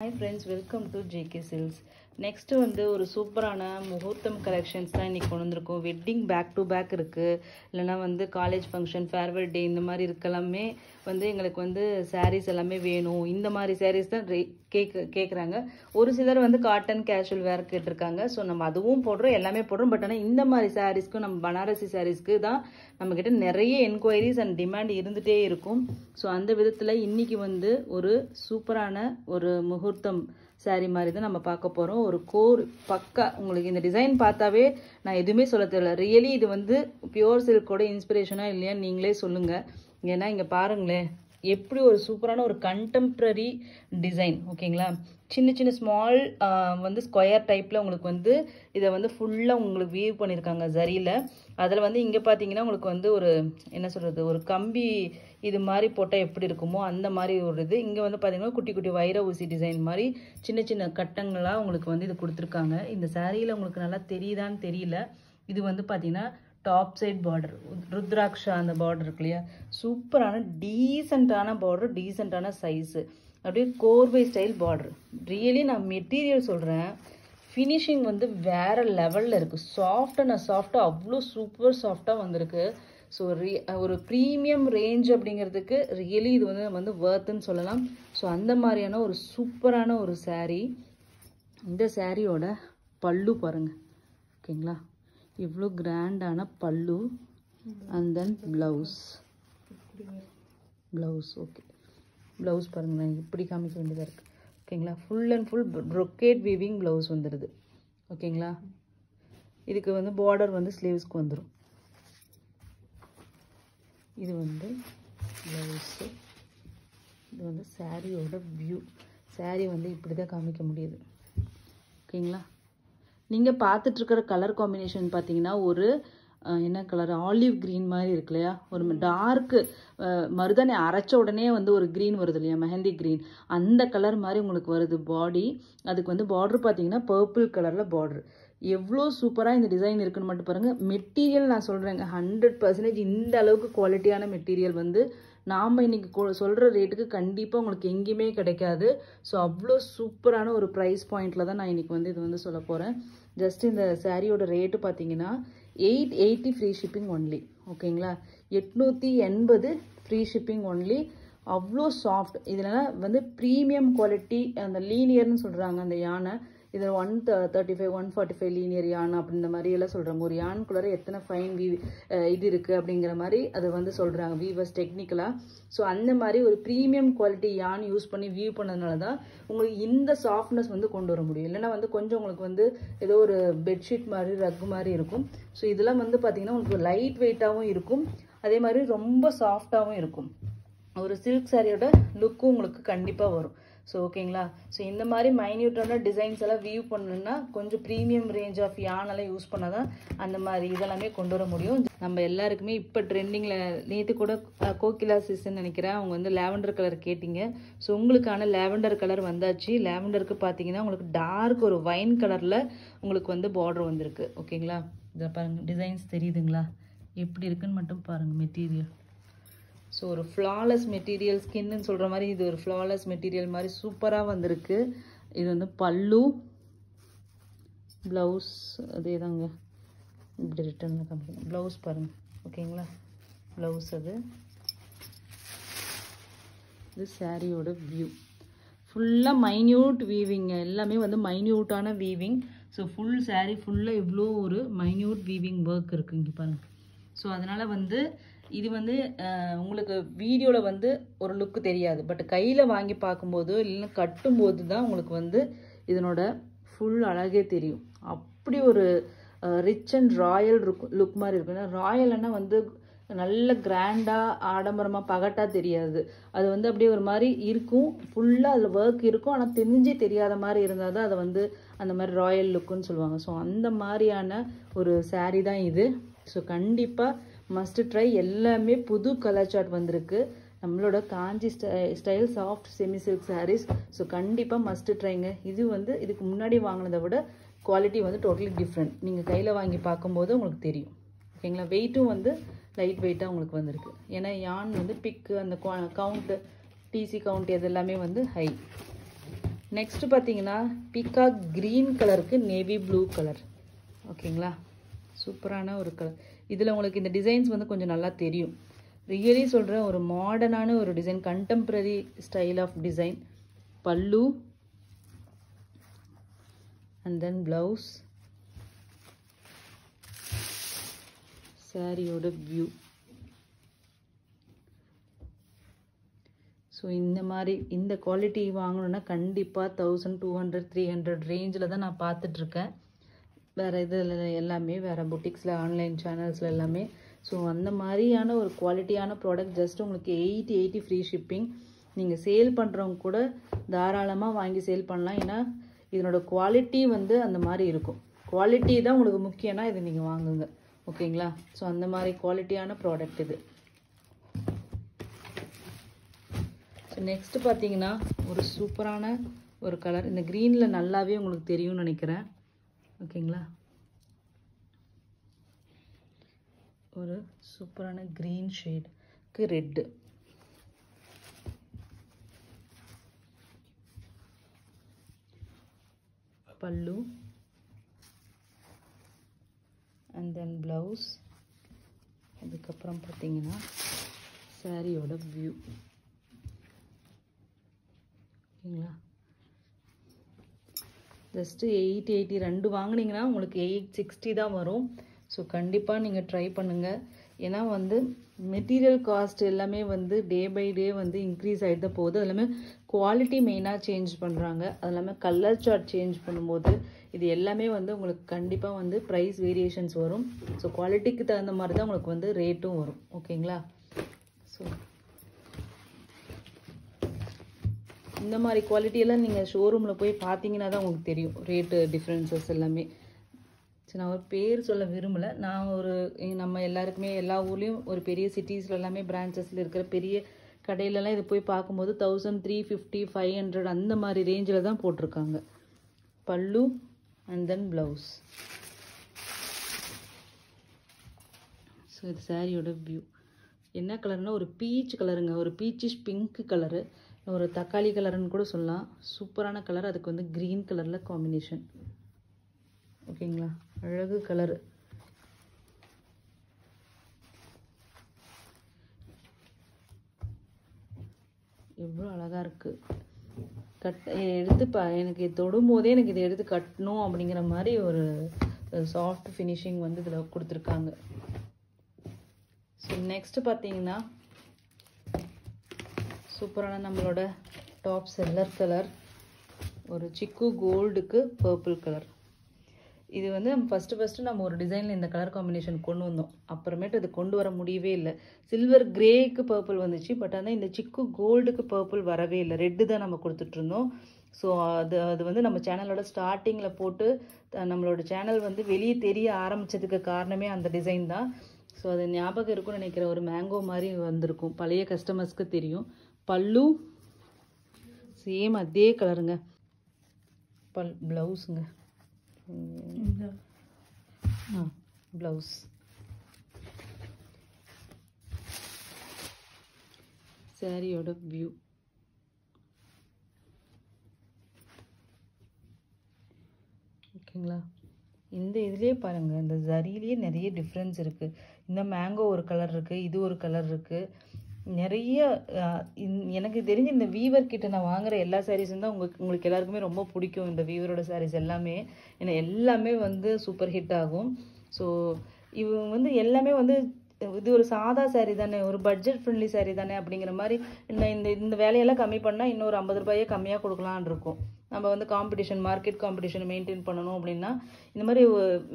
Hi friends, welcome to JK Silks. Next வந்து ஒரு சூப்பரான முகூர்த்தம் கலெக்ஷன்ஸ் தான் இன்னைக்கு கொண்டு வந்திருக்கோம். வெட்டிங் பேக் டு பேக் இருக்கு, இல்லைனா வந்து காலேஜ் ஃபங்க்ஷன், ஃபேர்வெல் டே இந்த மாதிரி இருக்கலாமே வந்து எங்களுக்கு வந்து சாரீஸ் எல்லாமே வேணும். இந்த மாதிரி சாரீஸ் தான் கேட்குறாங்க. ஒரு சிலர் வந்து காட்டன் கேஷுவல் வேர் கேட்டிருக்காங்க. ஸோ நம்ம அதுவும் போடுறோம், எல்லாமே போடுறோம். பட் ஆனால் இந்த மாதிரி சாரீஸ்க்கு நம்ம பனாரசி சாரீஸ்க்கு தான் நம்மக்கிட்ட நிறைய என்கொயரிஸ் அண்ட் டிமாண்ட் இருந்துகிட்டே இருக்கும். ஸோ அந்த விதத்தில் இன்னைக்கு வந்து ஒரு சூப்பரான ஒரு முகூர்த்தம் சாரீ மாதிரி தான் நம்ம பார்க்க போகிறோம். ஒரு கோர் பக்கா உங்களுக்கு இந்த டிசைன் பார்த்தாவே நான் எதுவுமே சொல்ல தெரியல. ரியலி இது வந்து பியோர் சில்கோட இன்ஸ்பிரேஷனாக இல்லையான்னு நீங்களே சொல்லுங்கள். ஏன்னா இங்கே பாருங்களேன், எப்படி ஒரு சூப்பரான ஒரு கண்டெம்ப்ரரி டிசைன். ஓகேங்களா, சின்ன சின்ன ஸ்மால் வந்து ஸ்கொயர் டைப்பில் உங்களுக்கு வந்து இதை வந்து ஃபுல்லாக உங்களுக்கு வீவ் பண்ணியிருக்காங்க ஜரியில். அதில் வந்து இங்கே பார்த்தீங்கன்னா உங்களுக்கு வந்து ஒரு என்ன சொல்கிறது, ஒரு கம்பி இது மாதிரி போட்டால் எப்படி இருக்குமோ அந்த மாதிரி ஒரு இது. இங்கே வந்து பார்த்தீங்கன்னா குட்டி குட்டி வைர ஊசி டிசைன் மாதிரி சின்ன சின்ன கட்டங்களாக உங்களுக்கு வந்து இது கொடுத்துருக்காங்க. இந்த சாரியில் உங்களுக்கு நல்லா தெரியுதான்னு தெரியல. இது வந்து பார்த்தீங்கன்னா டாப் சைட் பார்டர், ருத்ராட்சா அந்த பார்டர் இருக்கு இல்லையா, சூப்பரான டீசெண்டான பார்டர், டீசெண்டான சைஸு, அப்படியே கோர்வை ஸ்டைல் பார்டர். ரியலி நான் மெட்டீரியல் சொல்கிறேன், ஃபினிஷிங் வந்து வேறு லெவலில் இருக்குது. சாஃப்டாக அவ்வளோ சூப்பர் சாஃப்டாக வந்திருக்கு. ஸோ ஒரு ப்ரீமியம் ரேஞ்ச் அப்படிங்கிறதுக்கு ரியலி இது வந்து நம்ம வந்து வர்த்துன்னு சொல்லலாம். ஸோ அந்த மாதிரியான ஒரு சூப்பரான ஒரு சாரீ. இந்த சாரியோட பல்லு பாருங்கள். ஓகேங்களா, இவ்வளோ கிராண்டான பல்லு and then blouse. Okay, blouse பாருங்கள், நான் இப்படி காமிக்க வேண்டியதாக இருக்குது. ஓகேங்களா, full and full brocade weaving blouse வந்துடுது. ஓகேங்களா, இதுக்கு வந்து பார்டர் வந்து ஸ்லீவ்ஸ்க்கு வந்துடும். இது வந்து ப்ளவுஸு, இது வந்து சாரியோட வியூ. சாரீ வந்து இப்படி தான் காமிக்க முடியுது. ஓகேங்களா, நீங்கள் பார்த்துட்ருக்கிற கலர் காம்பினேஷன் பார்த்தீங்கன்னா ஒரு என்ன கலர், ஆலிவ் க்ரீன் மாதிரி இருக்கு இல்லையா, ஒரு டார்க்கு மருதாணி அரைச்ச உடனே வந்து ஒரு க்ரீன் வருது இல்லையா, மெஹந்தி க்ரீன், அந்த கலர் மாதிரி உங்களுக்கு வருது பாடி. அதுக்கு வந்து பார்டர் பார்த்தீங்கன்னா பர்பிள் கலரில் பார்டர். எவ்வளோ சூப்பராக இந்த டிசைன் இருக்குன்னு மட்டும் பாருங்கள். மெட்டீரியல் நான் சொல்கிறேங்க, 100% இந்த அளவுக்கு குவாலிட்டியான மெட்டீரியல் வந்து நாம் இன்றைக்கி சொல்கிற ரேட்டுக்கு கண்டிப்பாக உங்களுக்கு எங்கேயுமே கிடைக்காது. ஸோ அவ்வளோ சூப்பரான ஒரு ப்ரைஸ் பாயிண்டில் தான் நான் இன்றைக்கி வந்து இது வந்து சொல்ல போகிறேன். ஜஸ்ட் இந்த சாரியோட ரேட்டு பார்த்தீங்கன்னா 880 ஃப்ரீ ஷிப்பிங் ஒன்லி. ஓகேங்களா, 880 ஃப்ரீ ஷிப்பிங் ஒன்லி. அவ்வளோ சாஃப்ட். இதில் வந்து ப்ரீமியம் குவாலிட்டி, அந்த லீனியர்னு சொல்கிறாங்க அந்த யானை. இதில் 135 145 லீனியர் யான் அப்படின்ற மாதிரி எல்லாம் சொல்கிறாங்க. ஒரு யானுக்குள்ளார எத்தனை ஃபைன் இது இருக்குது அப்படிங்கிற மாதிரி அதை வந்து சொல்கிறாங்க வீவர்ஸ் டெக்னிக்கலாக. ஸோ அந்த மாதிரி ஒரு ப்ரீமியம் குவாலிட்டி யான் யூஸ் பண்ணி வியூ பண்ணதுனால தான் உங்களுக்கு இந்த சாஃப்ட்னஸ் வந்து கொண்டு வர முடியும். இல்லைன்னா வந்து கொஞ்சம் உங்களுக்கு வந்து ஏதோ ஒரு பெட்ஷீட் மாதிரி ரக்கு மாதிரி இருக்கும். ஸோ இதெல்லாம் வந்து பார்த்திங்கன்னா உங்களுக்கு லைட் வெயிட்டாகவும் இருக்கும், அதே மாதிரி ரொம்ப சாஃப்டாகவும் இருக்கும். ஒரு சில்க் சாரியோட லுக்கும் உங்களுக்கு கண்டிப்பாக வரும். ஸோ ஓகேங்களா, ஸோ இந்த மாதிரி மைன்யூட்டான டிசைன்ஸ் எல்லாம் வியூ பண்ணணுன்னா கொஞ்சம் ப்ரீமியம் ரேஞ்ச் ஆஃப் யானெல்லாம் யூஸ் பண்ணால் தான் அந்த மாதிரி இதெல்லாமே கொண்டு வர முடியும். நம்ம எல்லாருக்குமே இப்போ ட்ரெண்டிங்கில், நேற்று கூட கோகிலா சீசன் நினைக்கிறேன், அவங்க வந்து லாவெண்டர் கலர் கேட்டிங்க. ஸோ உங்களுக்கான லாவெண்டர் கலர் வந்தாச்சு. லாவெண்டருக்கு பார்த்தீங்கன்னா உங்களுக்கு டார்க் ஒரு வைன் கலரில் உங்களுக்கு வந்து பார்டர் வந்திருக்கு. ஓகேங்களா, இதை பாருங்கள், டிசைன்ஸ் தெரியுதுங்களா எப்படி இருக்குன்னு மட்டும் பாருங்கள் மெட்டீரியல். ஸோ ஒரு ஃப்ளாலெஸ் மெட்டீரியல், ஸ்கின்னு சொல்கிற மாதிரி இது ஒரு ஃப்ளாலெஸ் மெட்டீரியல் மாதிரி சூப்பராக வந்திருக்கு. இது வந்து பல்லு, ப்ளவுஸ் அதே தாங்க, இப்படி ரிட்டர்ன் காமிக்கணும். ப்ளவுஸ் பாருங்கள். ஓகேங்களா, ப்ளவுஸ் அது. இது சாரியோட வியூ. ஃபுல்லாக மைன்யூட் வீவிங்க, எல்லாமே வந்து மைன்யூட்டான வீவிங். ஸோ ஃபுல் சாரீ ஃபுல்லாக இவ்வளோ ஒரு மைன்யூட் வீவிங் ஒர்க் இருக்குது இங்கே பாருங்கள். ஸோ அதனால் வந்து இது வந்து உங்களுக்கு வீடியோவில் வந்து ஒரு லுக்கு தெரியாது, பட் கையில் வாங்கி பார்க்கும்போது இல்லைன்னா கட்டும்போது தான் உங்களுக்கு வந்து இதனோட ஃபுல் அழகே தெரியும். அப்படி ஒரு ரிச் அண்ட் ராயல் லுக் மாதிரி இருக்கும். ஏன்னா ராயல்னா வந்து நல்ல கிராண்டாக ஆடம்பரமாக பகட்டாக தெரியாது, அது வந்து அப்படியே ஒரு மாதிரி இருக்கும். ஃபுல்லாக அதில் ஒர்க் இருக்கும், ஆனால் தெரிஞ்சே தெரியாத மாதிரி இருந்தால் தான் அதை வந்து அந்த மாதிரி ராயல் லுக்குன்னு சொல்லுவாங்க. ஸோ அந்த மாதிரியான ஒரு சாரீ தான் இது. ஸோ கண்டிப்பாக மஸ்ட் ட்ரை. எல்லாமே புது கலர் சார்ட் வந்திருக்கு, நம்மளோட Kanchi style soft semi silk sarees. So கண்டிப்பாக மஸ்ட் ட்ரைங்க. இது வந்து இதுக்கு முன்னாடி வாங்கினதை விட குவாலிட்டி வந்து டோட்டலி டிஃப்ரெண்ட். நீங்கள் கையில் வாங்கி பார்க்கும்போது உங்களுக்கு தெரியும். ஓகேங்களா, வெயிட்டும் வந்து லைட் வெயிட்டாக உங்களுக்கு வந்திருக்கு. ஏன்னா யான் வந்து பிக்கு அந்த கவுண்ட்டு, டிசி கவுண்ட் இது எல்லாமே வந்து ஹை. நெக்ஸ்ட் பார்த்தீங்கன்னா பீகாக் க்ரீன் கலருக்கு நேவி ப்ளூ கலர். ஓகேங்களா, சூப்பரான ஒரு கலர். இதில் உங்களுக்கு இந்த டிசைன்ஸ் வந்து கொஞ்சம் நல்லா தெரியும். ரியலி சொல்கிறேன், ஒரு மாடர்னான ஒரு design, contemporary style of design. Pallu and then blouse, சாரியோட வியூ. ஸோ இந்த மாதிரி இந்த குவாலிட்டி வாங்கணுன்னா கண்டிப்பாக 1200 300 ரேஞ்சில் தான் நான் பார்த்துட்ருக்கேன். வேறு இதில் எல்லாமே வேறு புட்டிக்ஸில் ஆன்லைன் சேனல்ஸில் எல்லாமே. ஸோ அந்த மாதிரியான ஒரு குவாலிட்டியான ப்ராடக்ட் ஜஸ்ட் உங்களுக்கு 80 ஃப்ரீ ஷிப்பிங். நீங்கள் சேல் பண்ணுறவங்க கூட தாராளமாக வாங்கி சேல் பண்ணலாம். ஏன்னா இதனோட குவாலிட்டி வந்து அந்த மாதிரி இருக்கும். குவாலிட்டி தான் உங்களுக்கு முக்கியம்னா இதை நீங்கள் வாங்குங்க. ஓகேங்களா, ஸோ அந்த மாதிரி குவாலிட்டியான ப்ராடக்ட் இது. ஸோ நெக்ஸ்ட்டு பார்த்தீங்கன்னா ஒரு சூப்பரான ஒரு கலர். இந்த க்ரீனில் நல்லாவே உங்களுக்கு தெரியும்னு நினைக்கிறேன். ஓகேங்களா, ஒரு சூப்பரான க்ரீன் ஷேடுக்கு ரெட்டு. பல்லு அண்ட் தென் ப்ளவுஸ். அதுக்கப்புறம் பார்த்தீங்கன்னா சாரியோட வியூ. ஓகேங்களா, ஜஸ்ட்டு 880 ரெண்டு வாங்கினீங்கன்னா உங்களுக்கு 860 தான் வரும். ஸோ கண்டிப்பாக நீங்கள் ட்ரை பண்ணுங்கள். ஏன்னா வந்து மெட்டீரியல் காஸ்ட் எல்லாமே வந்து டே பை டே வந்து இன்க்ரீஸ் ஆகிட்டு தான் போகுது. அது இல்லாமல் குவாலிட்டி மெயினாக சேஞ்ச் பண்ணுறாங்க. அது இல்லாமல் கலர் சார்ட் சேஞ்ச் பண்ணும்போது இது எல்லாமே வந்து உங்களுக்கு கண்டிப்பாக வந்து ப்ரைஸ் வேரியேஷன்ஸ் வரும். ஸோ குவாலிட்டிக்கு தகுந்த மாதிரி தான் உங்களுக்கு வந்து ரேட்டும் வரும். ஓகேங்களா, ஸோ இந்த மாதிரி குவாலிட்டியெல்லாம் நீங்கள் ஷோரூமில் போய் பார்த்தீங்கன்னா தான் உங்களுக்கு தெரியும் ரேட்டு டிஃப்ரென்சஸ் எல்லாமே. சரி, நான் ஒரு பேர் சொல்ல விரும்பலை. நான் ஒரு நம்ம எல்லாருக்குமே எல்லா ஊர்லேயும் ஒரு பெரிய சிட்டிஸில் எல்லாமே பிரான்ச்சஸில் இருக்கிற பெரிய கடையிலலாம் இது போய் பார்க்கும்போது 1350 500 அந்த மாதிரி ரேஞ்சில் தான் போட்டிருக்காங்க. பல்லு அண்ட் தென் ப்ளவுஸ். ஸோ இது சாரியோட வியூ. என்ன கலர்னா ஒரு பீச் கலருங்க, ஒரு பீச்சிஷ் பிங்க் கலரு, ஒரு தக்காளி கலருன்னு கூட சொல்லலாம். சூப்பரான கலர். அதுக்கு வந்து க்ரீன் கலரில் காம்பினேஷன். ஓகேங்களா, அழகு கலரு. எவ்வளோ அழகாக இருக்குது. எடுத்து எனக்கு தொடும் போதே எனக்கு இதை எடுத்து கட்டணும் அப்படிங்கிற மாதிரி ஒரு சாஃப்ட் ஃபினிஷிங் வந்து இதில் கொடுத்துருக்காங்க. ஸோ நெக்ஸ்ட்டு பார்த்தீங்கன்னா சூப்பரான நம்மளோட டாப் செல்லர் கலர், ஒரு சிக்கு கோல்டுக்கு பர்பிள் கலர். இது வந்து நம்ம ஃபஸ்ட்டு நம்ம ஒரு டிசைனில் இந்த கலர் காம்பினேஷன் கொண்டு வந்தோம். அப்புறமேட்டு அது கொண்டு வர முடியவே இல்லை. சில்வர் கிரேக்கு பர்பிள் வந்துச்சு, பட் ஆனால் இந்த சிக்கு கோல்டுக்கு பர்பிள் வரவே இல்லை. ரெட்டு தான் நம்ம கொடுத்துட்ருந்தோம். ஸோ அது வந்து நம்ம சேனலோட ஸ்டார்டிங்கில் போட்டு நம்மளோட சேனல் வந்து வெளியே தெரிய ஆரம்பித்ததுக்கு காரணமே அந்த டிசைன் தான். ஸோ அது ஞாபகம் இருக்கும்னு நினைக்கிற ஒரு மேங்கோ மாதிரி வந்திருக்கும், பழைய கஸ்டமர்ஸ்க்கு தெரியும். பல்லு சேம் அதே கலருங்க. ப்ளவுஸுங்க, ப்ளவுஸ். சாரியோட வியூ. ஓகேங்களா, இந்த இதுலேயே பாருங்கள், இந்த ஜரியிலேயே நிறைய டிஃப்ரென்ஸ் இருக்குது. இந்த மேங்கோ ஒரு கலர் இருக்குது, இது ஒரு கலர் இருக்குது. நிறைய எனக்கு தெரிஞ்சு இந்த வீவர் கிட்ட நான் வாங்குகிற எல்லா சாரீஸும் தான் உங்களுக்கு எல்லாருக்குமே ரொம்ப பிடிக்கும். இந்த வீவரோட சாரீஸ் எல்லாமே ஏன்னா எல்லாமே வந்து சூப்பர் ஹிட் ஆகும். ஸோ இவங்க வந்து எல்லாமே வந்து இது ஒரு சாதா சாரீ தானே, ஒரு பட்ஜெட் ஃப்ரெண்ட்லி சாரீ தானே அப்படிங்கிற மாதிரி இந்த வேலையெல்லாம் கம்மி பண்ணால் இன்னொரு 50 ரூபாயே கம்மியாக கொடுக்கலான்னு இருக்கும். நம்ம வந்து காம்படிஷன், மார்க்கெட் காம்படிஷனை மெயின்டைன் பண்ணணும் அப்படின்னா இந்த மாதிரி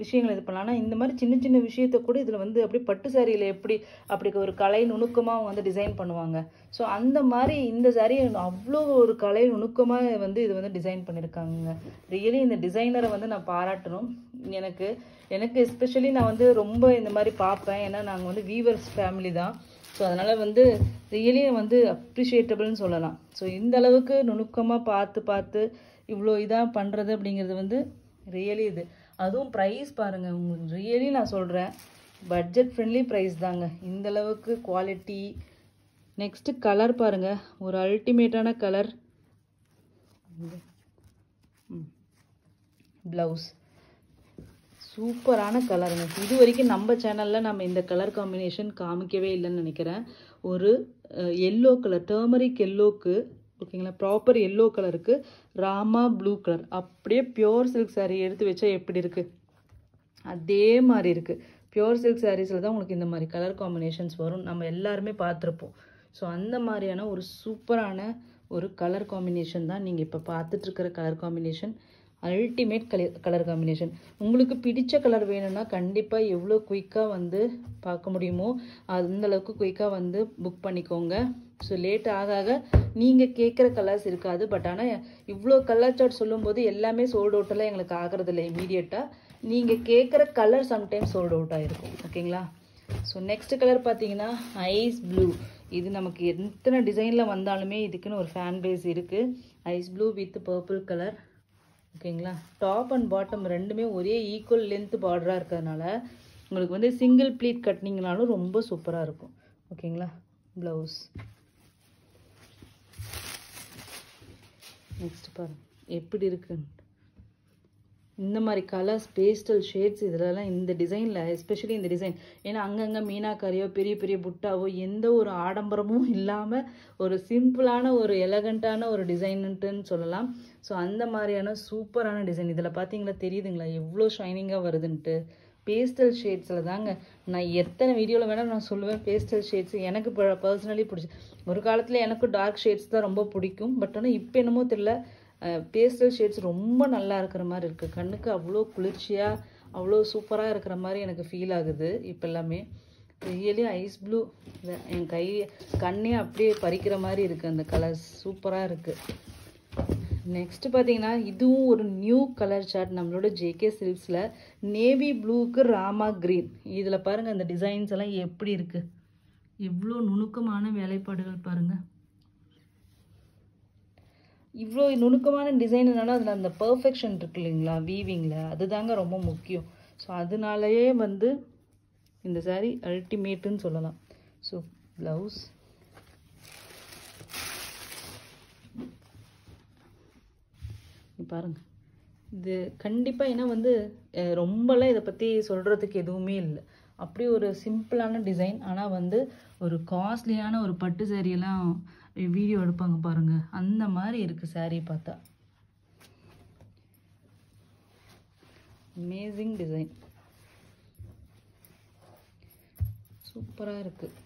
விஷயங்கள் இது பண்ணலாம். ஆனால் இந்த மாதிரி சின்ன சின்ன விஷயத்த கூட இதில் வந்து அப்படியே பட்டு சாரியில் எப்படி அப்படி ஒரு கலை நுணுக்கமாக வந்து டிசைன் பண்ணுவாங்க. ஸோ அந்த மாதிரி இந்த சாரீ அவ்வளோ ஒரு கலை நுணுக்கமாக வந்து இது வந்து டிசைன் பண்ணியிருக்காங்க. ரியலி இந்த டிசைனரை வந்து நான் பாராட்டணும். எனக்கு எஸ்பெஷலி நான் வந்து ரொம்ப இந்த மாதிரி பார்ப்பேன். ஏன்னா நாங்கள் வந்து வீவர்ஸ் ஃபேமிலி தான். ஸோ அதனால் வந்து ரியலி வந்து அப்ரிஷியேட்டபிள்னு சொல்லலாம். ஸோ இந்த அளவுக்கு நுணுக்கமாக பார்த்து இவ்வளோ இதாக பண்ணுறது அப்படிங்கிறது வந்து ரியலி இது. அதுவும் ப்ரைஸ் பாருங்கள், உங்களுக்கு ரியலி நான் சொல்கிறேன் பட்ஜெட் ஃப்ரெண்ட்லி ப்ரைஸ் தாங்க. இந்த அளவுக்கு குவாலிட்டி. நெக்ஸ்ட்டு கலர் பாருங்கள், ஒரு அல்டிமேட்டான கலர். ப்ளவுஸ். சூப்பரான கலருங்க. இது வரைக்கும் நம்ம சேனலில் நம்ம இந்த கலர் காம்பினேஷன் காமிக்கவே இல்லைன்னு நினைக்கிறேன். ஒரு எல்லோ கலர், டர்மரிக் எல்லோக்கு, ஓகேங்களா, ப்ராப்பர் எல்லோ கலருக்கு ராமா ப்ளூ கலர், அப்படியே பியோர் சில்க் சாரீ எடுத்து வச்சா எப்படி இருக்குது அதே மாதிரி இருக்குது. பியோர் சில்க் சாரீஸில் தான் உங்களுக்கு இந்த மாதிரி கலர் காம்பினேஷன்ஸ் வரும். நம்ம எல்லாருமே பார்த்துருப்போம். ஸோ அந்த மாதிரியான ஒரு சூப்பரான ஒரு கலர் காம்பினேஷன் தான் நீங்கள் இப்போ பார்த்துட்ருக்கிற colour combination. Ultimate colour combination. உங்களுக்கு பிடிச்ச கலர் வேணும்னா கண்டிப்பாக எவ்வளோ குயிக்காக வந்து பார்க்க முடியுமோ அந்தளவுக்கு குயிக்காக வந்து புக் பண்ணிக்கோங்க. ஸோ லேட் ஆக ஆக நீங்கள் கேட்குற கலர்ஸ் இருக்காது. பட் ஆனால் இவ்வளோ கலர் சார்ட் சொல்லும்போது எல்லாமே சோல்ட் அவுட்டெல்லாம் எங்களுக்கு ஆகிறதில்ல இமீடியட்டாக. நீங்கள் கேட்குற கலர் சம்டைம்ஸ் சோல்ட் அவுட் ஆகிருக்கும். ஓகேங்களா. ஸோ நெக்ஸ்ட் கலர் பார்த்தீங்கன்னா ஐஸ் ப்ளூ. இது நமக்கு எத்தனை டிசைனில் வந்தாலுமே இதுக்குன்னு ஒரு ஃபேன் பேஸ் இருக்குது. Ice blue with purple colour. ஓகேங்களா. டாப் அண்ட் பாட்டம் ரெண்டுமே ஒரே ஈக்குவல் லென்த் பார்டராக இருக்கிறதுனால உங்களுக்கு வந்து சிங்கிள் ப்ளீட் கட்டினீங்கனாலும் ரொம்ப சூப்பராக இருக்கும். ஓகேங்களா. ப்ளவுஸ். நெக்ஸ்ட் பாருங்க எப்படி இருக்குன்னு. இந்த மாதிரி கலர்ஸ், பேஸ்டல் ஷேட்ஸ் இதிலலாம் இந்த டிசைனில், எஸ்பெஷலி இந்த டிசைன், ஏன்னா அங்கங்கே மீனாக்காரியோ பெரிய பெரிய புட்டாவோ எந்த ஒரு ஆடம்பரமும் இல்லாமல் ஒரு சிம்பிளான ஒரு எலகண்ட்டான ஒரு டிசைன்ட்டுன்னு சொல்லலாம். ஸோ அந்த மாதிரியான சூப்பரான டிசைன். இதில் பார்த்தீங்களா, தெரியுதுங்களா எவ்வளோ ஷைனிங்காக வருதுன்ட்டு. பேஸ்டல் ஷேட்ஸில் தாங்க நான் எத்தனை வீடியோவில் வேணால் நான் சொல்லுவேன். பேஸ்டல் ஷேட்ஸ் எனக்கு பர்சனலி பிடிச்சி. ஒரு காலத்தில் எனக்கு டார்க் ஷேட்ஸ் தான் ரொம்ப பிடிக்கும். பட் ஆனால் இப்போ என்னமோ தெரியல, பேஸ்டல் ஷேட்ஸ் ரொம்ப நல்லா இருக்கிற மாதிரி இருக்குது. கண்ணுக்கு அவ்வளோ குளிர்ச்சியாக அவ்வளோ சூப்பராக இருக்கிற மாதிரி எனக்கு ஃபீல் ஆகுது இப்போ எல்லாமே. ரியலி ஐஸ் ப்ளூ என் கண்ணே அப்படியே பறிக்கிற மாதிரி இருக்குது. அந்த கலர்ஸ் சூப்பராக இருக்குது. நெக்ஸ்ட் பார்த்தீங்கன்னா இதுவும் ஒரு நியூ கலர் சார்ட் நம்மளோட ஜேகே சில்க்ஸில். நேவி ப்ளூக்கு ராமா க்ரீன். இதில் பாருங்கள் அந்த டிசைன்ஸ் எல்லாம் எப்படி இருக்குது, எவ்வளோ நுணுக்கமான வேலைப்பாடுகள் பாருங்கள். இவ்வளோ நுணுக்கமான டிசைனுனால அதில் அந்த பர்ஃபெக்ஷன் இருக்கு இல்லைங்களா வீவிங்கில், அதுதாங்க ரொம்ப முக்கியம். ஸோ அதனாலேயே வந்து இந்த சாரீ அல்டிமேட்டுன்னு சொல்லலாம். So blouse. பாருங்கள் இது கண்டிப்பாக, ஏன்னா வந்து ரொம்பலாம் இதை பற்றி சொல்கிறதுக்கு எதுவுமே இல்லை. அப்படி ஒரு சிம்பிளான டிசைன். ஆனால் வந்து ஒரு காஸ்ட்லியான ஒரு பட்டு சாரியெல்லாம் வீடியோ எடுப்பாங்க பாருங்கள், அந்த மாதிரி இருக்குது சாரீ பார்த்தா. அமேசிங் டிசைன், சூப்பராக இருக்குது.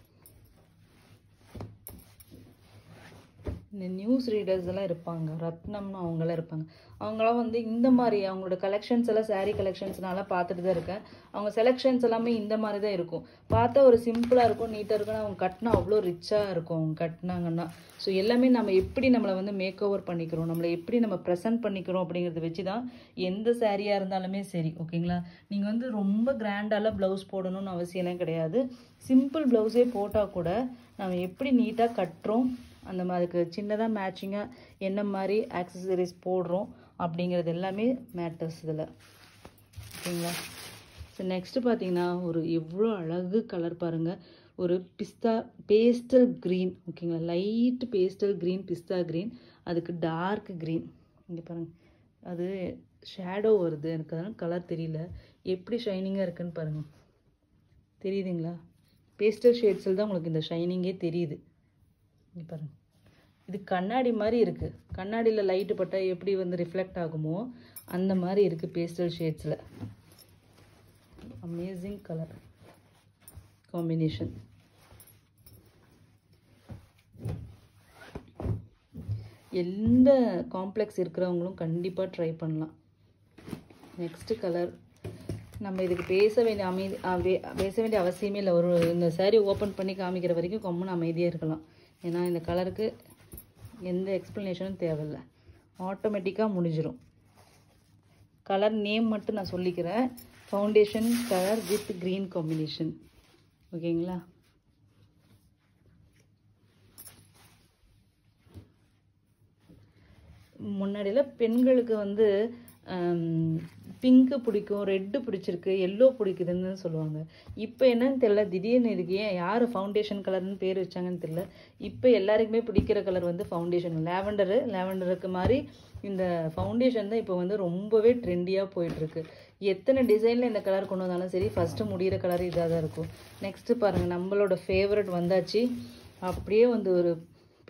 இந்த நியூஸ் ரீடர்ஸ் எல்லாம் இருப்பாங்க, ரத்னம்னு அவங்களாம் இருப்பாங்க. அவங்களாம் வந்து இந்த மாதிரி அவங்களோட கலெக்ஷன்ஸ் எல்லாம், சாரீ கலெக்ஷன்ஸ்னாலாம் பார்த்துட்டு தான் இருக்கேன். அவங்க செலெக்ஷன்ஸ் எல்லாமே இந்த மாதிரி தான் இருக்கும். பார்த்தா ஒரு சிம்பிளாக இருக்கும், நீட்டாக இருக்கும். அவங்க கட்டினா அவ்வளோ ரிச்சாக இருக்கும் அவங்க கட்டினாங்கன்னா. ஸோ எல்லாமே நம்ம எப்படி நம்மளை வந்து மேக் ஓவர் பண்ணிக்கிறோம், நம்மளை எப்படி நம்ம ப்ரெசென்ட் பண்ணிக்கிறோம் அப்படிங்கிறத வச்சு தான் எந்த சாரியாக இருந்தாலுமே சரி. ஓகேங்களா. நீங்கள் வந்து ரொம்ப கிராண்டாலாம் ப்ளவுஸ் போடணும்னு அவசியம்லாம் கிடையாது. சிம்பிள் ப்ளவுஸே போட்டால் கூட நம்ம எப்படி நீட்டாக கட்டுறோம், அந்த மாதிரிக்கு சின்னதாக மேட்சிங்காக என்ன மாதிரி ஆக்சசரிஸ் போடுறோம் அப்படிங்கிறது எல்லாமே மேட்டர்ஸ் இதில். ஓகேங்களா. ஸோ நெக்ஸ்ட்டு பார்த்தீங்கன்னா ஒரு எவ்வளோ அழகு கலர் பாருங்கள். ஒரு பேஸ்டல் க்ரீன். ஓகேங்களா. லைட் பேஸ்டல் க்ரீன், பிஸ்தா க்ரீன், அதுக்கு டார்க் க்ரீன். இங்கே பாருங்கள், அது ஷேடோ வருது, எனக்கு அதனால் கலர் தெரியல. எப்படி ஷைனிங்காக இருக்குன்னு பாருங்கள், தெரியுதுங்களா. பேஸ்டல் ஷேட்ஸில் தான் உங்களுக்கு இந்த ஷைனிங்கே தெரியுது. இங்கே பாருங்கள், இது கண்ணாடி மாதிரி இருக்குது. கண்ணாடியில் லைட்டு பட்டால் எப்படி வந்து ரிஃப்ளெக்ட் ஆகுமோ அந்த மாதிரி இருக்குது பேஸ்டல் ஷேட்ஸில். Amazing colour combination. எந்த காம்ப்ளெக்ஸ் இருக்கிறவங்களும் கண்டிப்பாக ட்ரை பண்ணலாம். நெக்ஸ்ட் கலர் நம்ம இதுக்கு பேச வேண்டிய அவசியமே இல்லை. ஒரு இந்த சாரீ ஓப்பன் பண்ணி காமிக்கிற வரைக்கும் கம்முன்னு அமைதியாக இருக்கலாம். ஏன்னா இந்த கலருக்கு எந்த எக்ஸ்ப்ளனேஷனும் தேவையில்லை, ஆட்டோமேட்டிக்காக முடிஞ்சிடும். கலர் நேம் மட்டும் நான் சொல்லிக்கிறேன், foundation colour with green combination. ஓகேங்களா. முன்னாடியில் பெண்களுக்கு வந்து பிங்க்கு பிடிக்கும், ரெட்டு பிடிச்சிருக்கு, எல்லோ பிடிக்குதுன்னு சொல்லுவாங்க. இப்போ என்னன்னு தெரியல, திடீர்னு இதுக்கு ஏன் யார் ஃபவுண்டேஷன் கலர்னு பேர் வச்சாங்கன்னு தெரியல. இப்போ எல்லாருக்குமே பிடிக்கிற கலர் வந்து ஃபவுண்டேஷன் லேவண்டருக்கு மாதிரி இந்த ஃபவுண்டேஷன் தான் இப்போ வந்து ரொம்பவே ட்ரெண்டியாக போயிட்டுருக்கு. எத்தனை டிசைனில் இந்த கலர் கொண்டு வந்தாலும் சரி, ஃபஸ்ட்டு முடிகிற கலர் இதாக தான் இருக்கும். நெக்ஸ்ட்டு பாருங்கள், நம்மளோட ஃபேவரட் வந்தாச்சு. அப்படியே வந்து ஒரு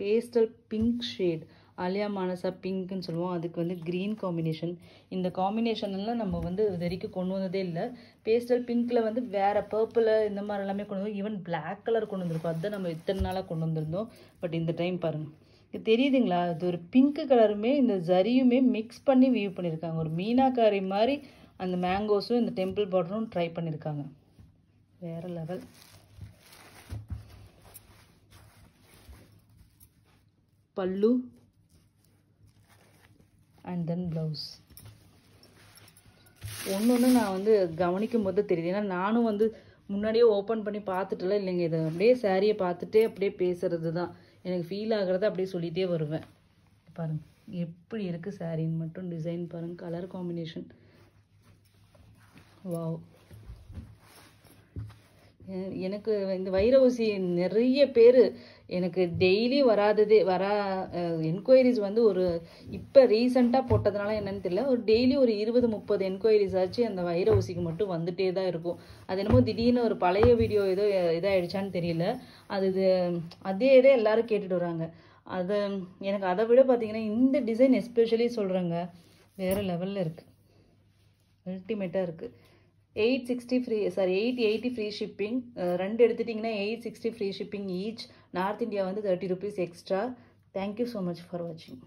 pastel pink shade, Alia Manasa பிங்க்னு சொல்லுவோம். அதுக்கு வந்து க்ரீன் காம்பினேஷன். இந்த காம்பினேஷன்லாம் நம்ம வந்து இது வரைக்கும் கொண்டு வந்ததே இல்லை. பேஸ்டல் பிங்க்கில் வந்து வேறு பர்பிள் இந்த மாதிரி எல்லாமே கொண்டு வந்து ஈவன் பிளாக் கலர் கொண்டு வந்திருக்கோம். அதுதான் நம்ம இத்தனை நாளாக கொண்டு வந்திருந்தோம். பட் இந்த டைம் பாருங்கள், இது தெரியுதுங்களா? இது ஒரு பிங்க் கலருமே இந்த ஜரியுமே மிக்ஸ் பண்ணி வியூ பண்ணியிருக்காங்க. ஒரு மீனாக்காரி மாதிரி அந்த மேங்கோஸும் இந்த டெம்பிள் பார்டரும் ட்ரை பண்ணியிருக்காங்க. வேறு லெவல். பல்லு அண்ட் தென் ப்ளவுஸ். ஒன்று நான் வந்து கவனிக்கும் போது தெரியுது. ஏன்னா நானும் வந்து முன்னாடியே ஓப்பன் பண்ணி பார்த்துட்டுல இல்லைங்க, இதை அப்படியே சாரியை பார்த்துட்டே அப்படியே பேசுறது தான் எனக்கு ஃபீல் ஆகிறத அப்படியே சொல்லிகிட்டே வருவேன். பாருங்கள் எப்படி இருக்குது சாரின்னு மட்டும் டிசைன் பாருங்கள், கலர் காம்பினேஷன். வாவ். எனக்கு இந்த வைர ஊசி நிறைய பேர் எனக்கு டெய்லி என்கொயரிஸ் வந்து ஒரு இப்போ ரீசெண்டாக போட்டதுனால என்னன்னு தெரியல, ஒரு டெய்லி ஒரு 20-30 என்கொயரிஸ் ஆச்சு அந்த வைர ஊசிக்கு மட்டும் வந்துட்டே தான் இருக்கும். அது என்னமோ திடீர்னு ஒரு பழைய வீடியோ ஏதோ இதாகிடுச்சான்னு தெரியல, அதே எல்லாரும் கேட்டுட்டு வராங்க. எனக்கு அதை விட பார்த்தீங்கன்னா இந்த டிசைன் எஸ்பெஷலி சொல்கிறேங்க, வேறு லெவலில் இருக்குது, அல்டிமேட்டாக இருக்குது. 880 ஃப்ரீ ஷிப்பிங். 2 எடுத்துட்டிங்கன்னா 860 free shipping each. North India வந்து 30 rupees extra. Thank you so much for வாட்சிங்.